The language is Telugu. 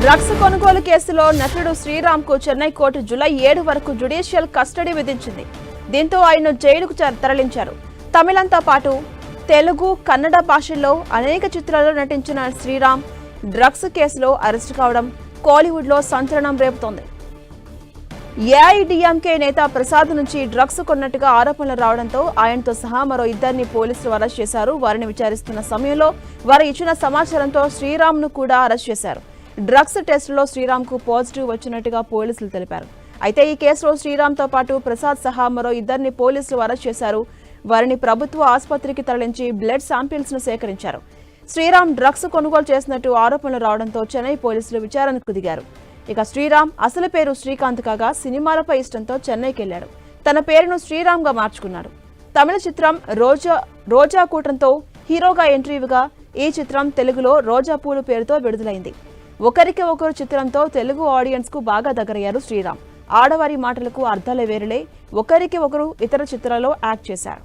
డ్రగ్స్ కొనుగోలు కేసులో నటుడు శ్రీరామ్కు చెన్నై కోర్టు జూలై 7 వరకు జ్యుడిషియల్ కస్టడీ విధించింది. దీంతో ఆయన్ను జైలుకు తరలించారు. తమిళంతో పాటు తెలుగు, కన్నడ భాషల్లో అనేక చిత్రాల్లో నటించిన శ్రీరామ్ డ్రగ్స్ కేసులో అరెస్టు కావడం కోలీవుడ్లో సంచలనం రేపుతోంది. ఏఐడీఎంకే నేత ప్రసాద్ నుంచి డ్రగ్స్ కొన్నట్టుగా ఆరోపణలు రావడంతో ఆయనతో సహా మరో ఇద్దరిని పోలీసులు అరెస్ట్ చేశారు. వారిని విచారిస్తున్న సమయంలో వారు ఇచ్చిన సమాచారంతో శ్రీరామ్ను కూడా అరెస్ట్ చేశారు. డ్రగ్స్ టెస్టులో శ్రీరామ్కు పాజిటివ్ వచ్చినట్టుగా పోలీసులు తెలిపారు. అయితే ఈ కేసులో శ్రీరామ్తో పాటు ప్రసాద్ సహా మరో ఇద్దరిని పోలీసులు అరెస్ట్ చేశారు. వారిని ప్రభుత్వ ఆసుపత్రికి తరలించి బ్లడ్ శాంపిల్స్ ను సేకరించారు. శ్రీరామ్ డ్రగ్స్ కొనుగోలు చేసినట్టు ఆరోపణలు రావడంతో చెన్నై పోలీసులు విచారణకు దిగారు. ఇక శ్రీరామ్ అసలు పేరు శ్రీకాంత్ కాగా సినిమాలపై ఇష్టంతో చెన్నైకి వెళ్లాడు. తన పేరును శ్రీరామ్ గా మార్చుకున్నాడు. తమిళ చిత్రం రోజా కూటంతో హీరోగా ఎంట్రీగా ఈ చిత్రం తెలుగులో రోజా పూలు పేరుతో విడుదలైంది. ఒకరికి ఒకరు చిత్రంతో తెలుగు ఆడియన్స్ కు బాగా దగ్గరయ్యారు శ్రీరామ్. ఆడవారి మాటలకు అర్థాలే వేరులే. ఒకరికి ఒకరు ఇతర చిత్రాల్లో యాక్ట్ చేశారు.